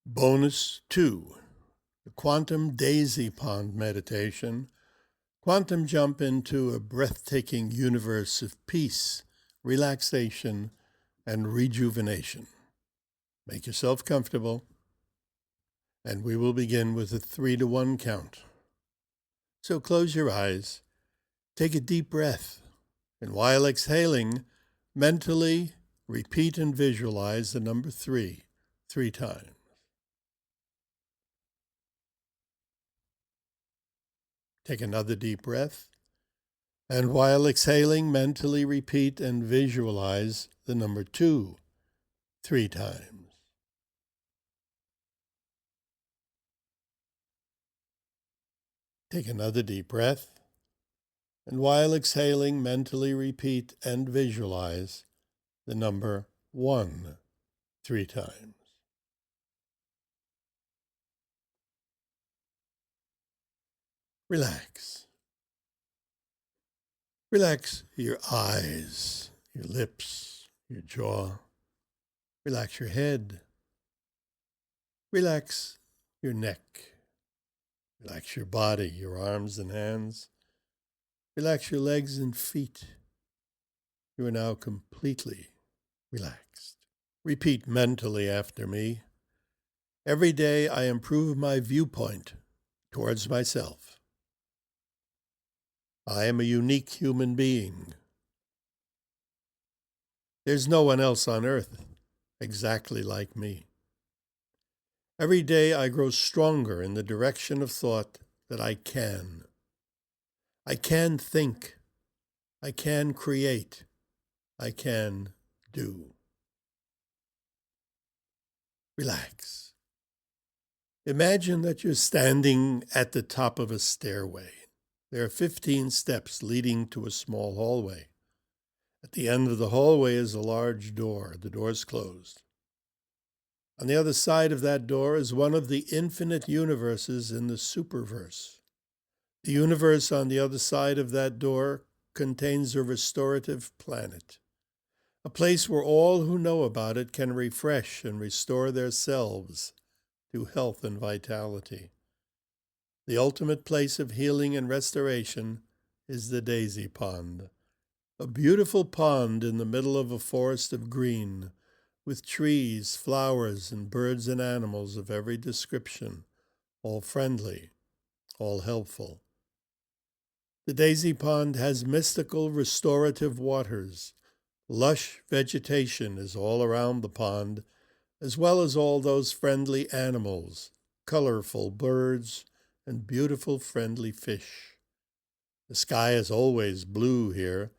Bonus 2, the Quantum Daisy Pond Meditation. Quantum jump into a breathtaking universe of peace, relaxation, and rejuvenation. Make yourself comfortable, and we will begin with a 3-to-1 count. So close your eyes, take a deep breath, and while exhaling, mentally repeat and visualize the number 3 times. Take another deep breath, and while exhaling, mentally repeat and visualize the number 2 3 times. Take another deep breath, and while exhaling, mentally repeat and visualize the number 1 3 times. Relax. Relax your eyes, your lips, your jaw. Relax your head. Relax your neck. Relax your body, your arms and hands. Relax your legs and feet. You are now completely relaxed. Repeat mentally after me. Every day I improve my viewpoint towards myself. I am a unique human being. There's no one else on earth exactly like me. Every day I grow stronger in the direction of thought that I can. I can think. I can create. I can do. Relax. Imagine that you're standing at the top of a stairway. There are 15 steps leading to a small hallway. At the end of the hallway is a large door. The door is closed. On the other side of that door is one of the infinite universes in the superverse. The universe on the other side of that door contains a restorative planet, a place where all who know about it can refresh and restore their selves to health and vitality. The ultimate place of healing and restoration is the Daisy Pond, a beautiful pond in the middle of a forest of green, with trees, flowers, and birds and animals of every description, all friendly, all helpful. The Daisy Pond has mystical restorative waters. Lush vegetation is all around the pond, as well as all those friendly animals, colorful birds, and beautiful friendly fish. The sky is always blue here,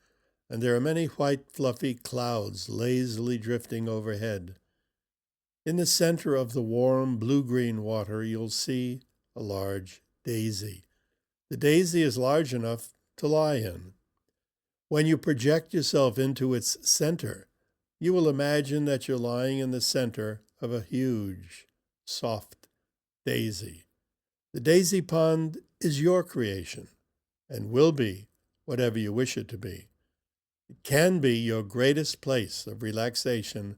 and there are many white fluffy clouds lazily drifting overhead. In the center of the warm blue-green water, you'll see a large daisy. The daisy is large enough to lie in. When you project yourself into its center, you will imagine that you're lying in the center of a huge, soft daisy. The Daisy Pond is your creation and will be whatever you wish it to be. It can be your greatest place of relaxation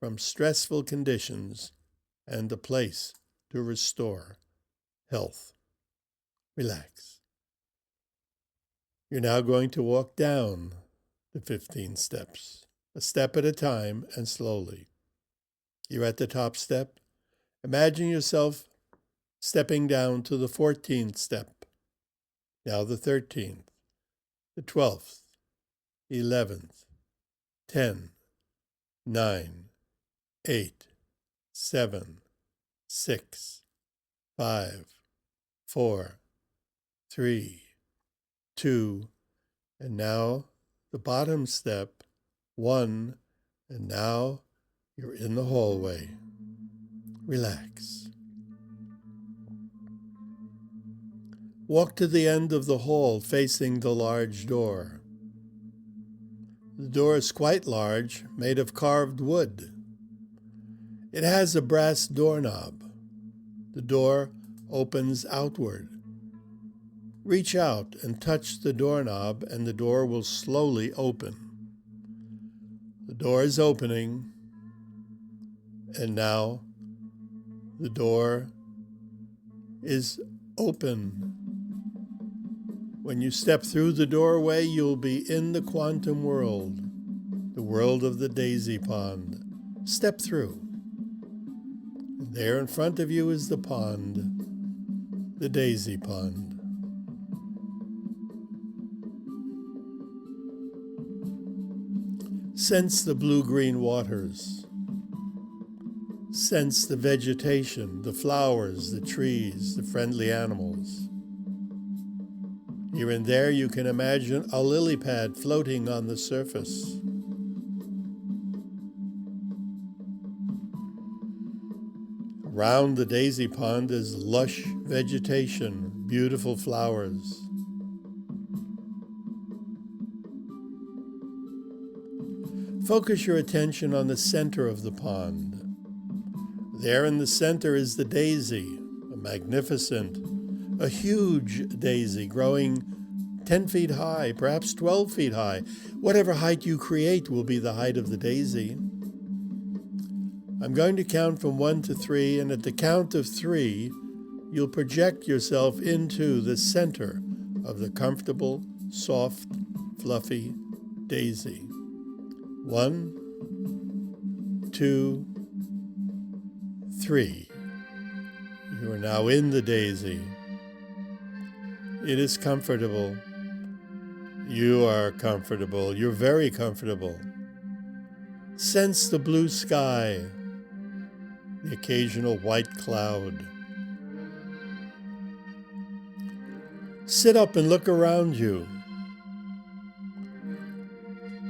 from stressful conditions and a place to restore health. Relax. You're now going to walk down the 15 steps, a step at a time and slowly. You're at the top step. Imagine yourself stepping down to the 14th step, now the 13th, the 12th, 11th, 10, 9, 8, 7, 6, 5, 4, 3, 2, and now the bottom step, 1, and now you're in the hallway. Relax. Walk to the end of the hall facing the large door. The door is quite large, made of carved wood. It has a brass doorknob. The door opens outward. Reach out and touch the doorknob, and the door will slowly open. The door is opening, and now The door is open. When you step through the doorway, you'll be in the quantum world, the world of the daisy pond. Step through. And there in front of you is the pond, the daisy pond. Sense the blue-green waters. Sense the vegetation, the flowers, the trees, the friendly animals. Here and there you can imagine a lily pad floating on the surface. Around the daisy pond is lush vegetation, beautiful flowers. Focus your attention on the center of the pond. There in the center is the daisy, a magnificent, a huge daisy growing 10 feet high, perhaps 12 feet high. Whatever height you create will be the height of the daisy. I'm going to count from 1 to 3, and at the count of 3, you'll project yourself into the center of the comfortable, soft, fluffy daisy. 1, 2, 3. You are now in the daisy. It is comfortable. You are comfortable. You're very comfortable. Sense the blue sky, the occasional white cloud. Sit up and look around you.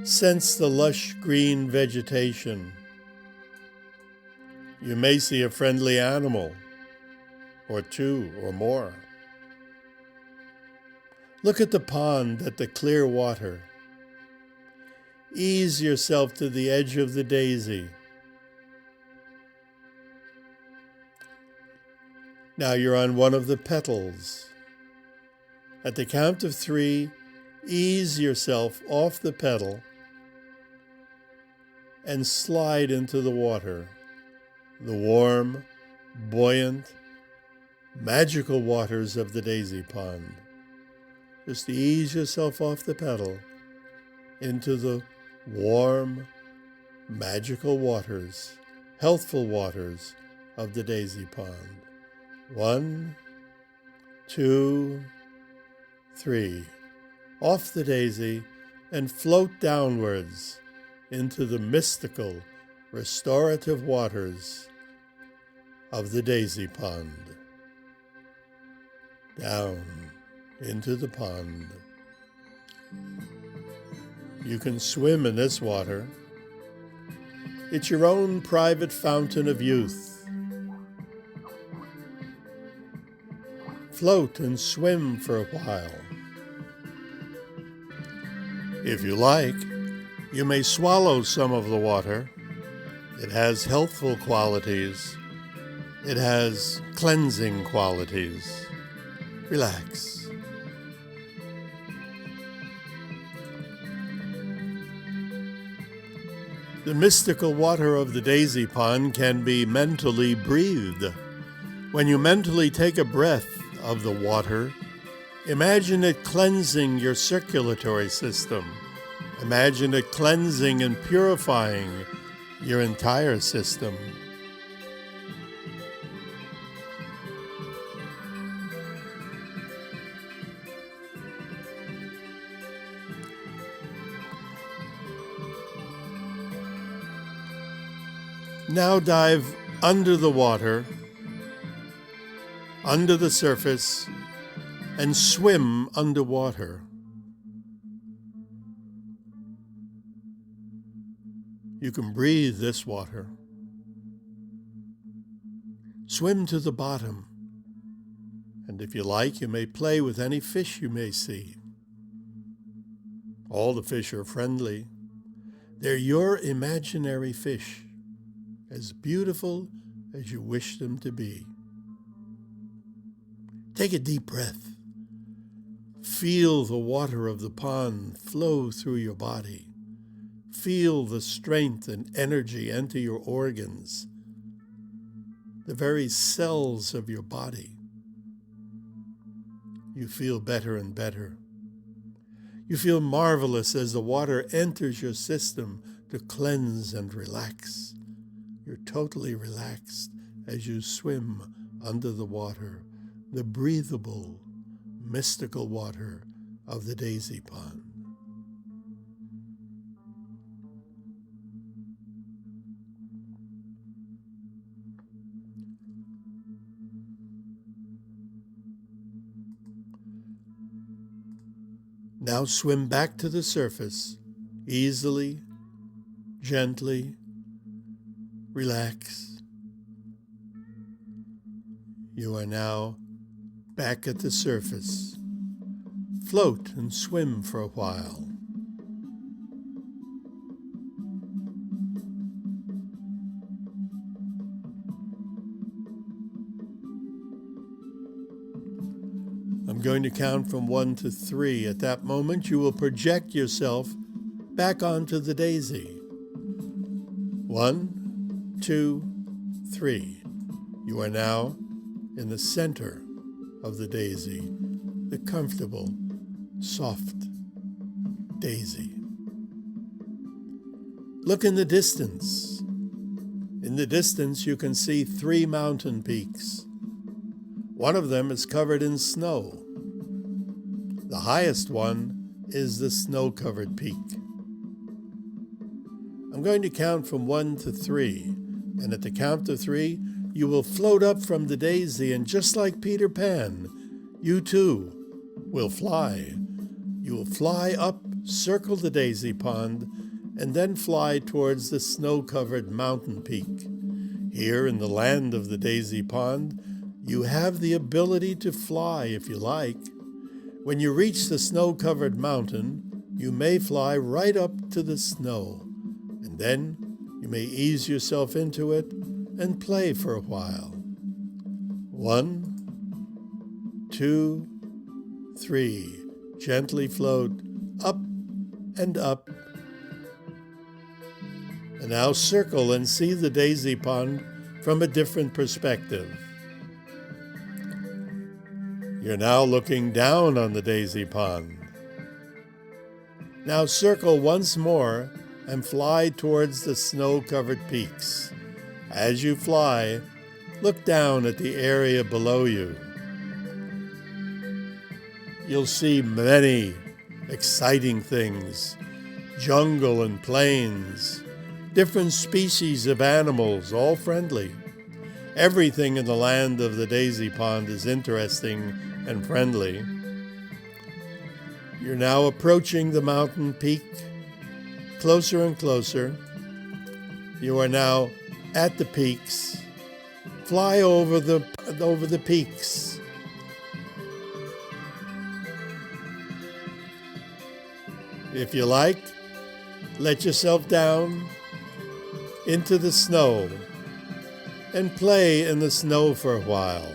Sense the lush green vegetation. You may see a friendly animal, or two or more. Look at the pond, at the clear water. Ease yourself to the edge of the daisy. Now you're on one of the petals. At the count of 3, ease yourself off the petal and slide into the water, the warm, buoyant, magical waters of the daisy pond. Just ease yourself off the petal into the warm, magical waters, healthful waters of the daisy pond. 1, 2, 3. Off the daisy and float downwards into the mystical, restorative waters of the daisy pond. Down into the pond. You can swim in this water. It's your own private fountain of youth. Float and swim for a while. If you like, you may swallow some of the water. It has healthful qualities. It has cleansing qualities. Relax. The mystical water of the daisy pond can be mentally breathed. When you mentally take a breath of the water, imagine it cleansing your circulatory system. Imagine it cleansing and purifying your entire system. Now dive under the water, under the surface, and swim underwater. You can breathe this water. Swim to the bottom, and if you like, you may play with any fish you may see. All the fish are friendly. They're your imaginary fish, as beautiful as you wish them to be. Take a deep breath. Feel the water of the pond flow through your body. Feel the strength and energy enter your organs. the very cells of your body. You feel better and better. You feel marvelous as the water enters your system to cleanse and relax. You're totally relaxed as you swim under the water, the breathable, mystical water of the daisy pond. Now swim back to the surface, easily, gently, relax. You are now back at the surface. Float and swim for a while. I'm going to count from 1 to 3. At that moment, you will project yourself back onto the daisy. 1, 2, 3. You are now in the center of the daisy, the comfortable, soft daisy. Look in the distance. In the distance, you can see 3 mountain peaks. One of them is covered in snow. The highest one is the snow-covered peak. I'm going to count from 1 to 3, and at the count of 3, you will float up from the daisy, and just like Peter Pan, you too will fly. You will fly up, circle the daisy pond, and then fly towards the snow-covered mountain peak. Here in the land of the daisy pond, you have the ability to fly if you like. When you reach the snow-covered mountain, you may fly right up to the snow, and then you may ease yourself into it and play for a while. 1, 2, 3. Gently float up and up. And now circle and see the daisy pond from a different perspective. You're now looking down on the daisy pond. Now circle once more and fly towards the snow-covered peaks. As you fly, look down at the area below you. You'll see many exciting things, jungle and plains, different species of animals, all friendly. Everything in the land of the daisy pond is interesting and friendly. You're now approaching the mountain peak, closer and closer. You are now at the peaks. Fly over the peaks. If you like, let yourself down into the snow and play in the snow for a while.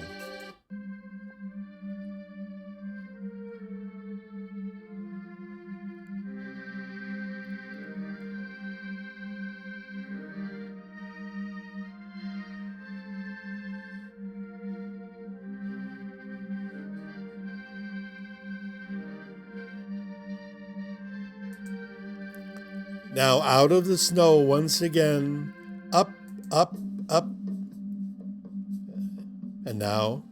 Now out of the snow once again, up, up, up. And now,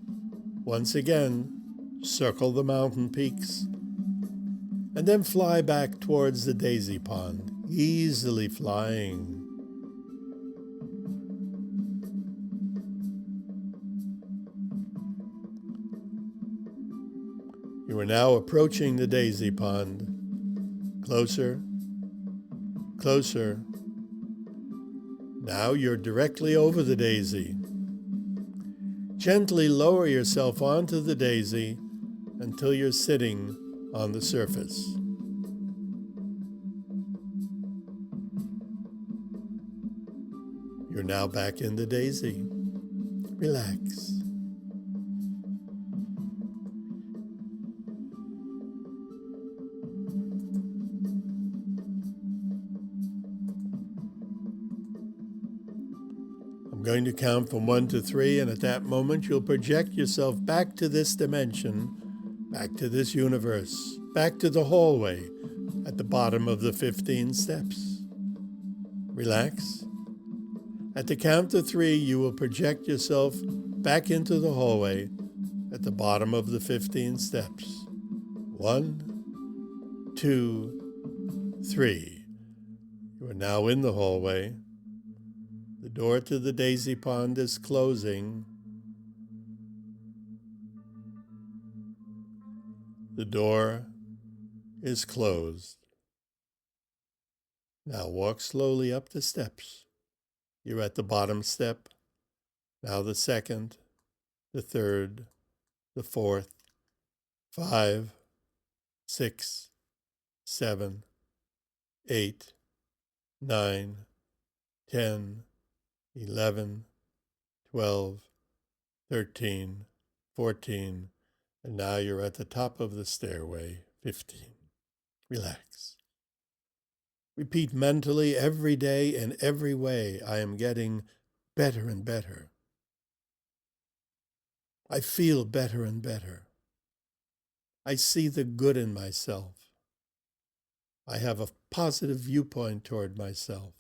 once again, circle the mountain peaks. And then fly back towards the daisy pond, easily flying. You are now approaching the daisy pond. Closer. Closer. Now you're directly over the daisy. Gently lower yourself onto the daisy until you're sitting on the surface. You're now back in the daisy. Relax. I'm going to count from 1 to 3, and at that moment you'll project yourself back to this dimension, back to this universe, back to the hallway at the bottom of the 15 steps. Relax. At the count of 3, you will project yourself back into the hallway at the bottom of the 15 steps. 1, 2, 3. You are now in the hallway. The door to the daisy pond is closing. The door is closed. Now walk slowly up the steps. You're at the bottom step. Now the second, the third, the fourth, 5, 6, 7, 8, 9, 10, 11, 12, 13, 14, and now you're at the top of the stairway, 15. Relax. Repeat mentally every day in every way. I am getting better and better. I feel better and better. I see the good in myself. I have a positive viewpoint toward myself.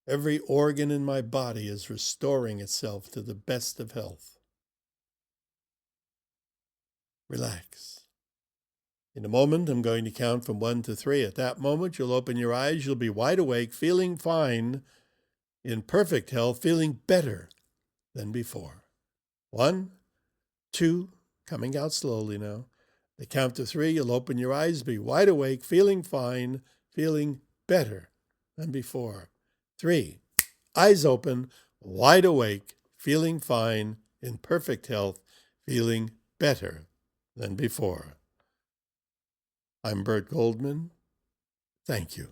Every organ in my body is restoring itself to the best of health. Relax. In a moment, I'm going to count from 1 to 3. At that moment, you'll open your eyes. You'll be wide awake, feeling fine, in perfect health, feeling better than before. 1, 2, coming out slowly now. The count to 3, you'll open your eyes, be wide awake, feeling fine, feeling better than before. 3, eyes open, wide awake, feeling fine, in perfect health, feeling better than before. I'm Burt Goldman. Thank you.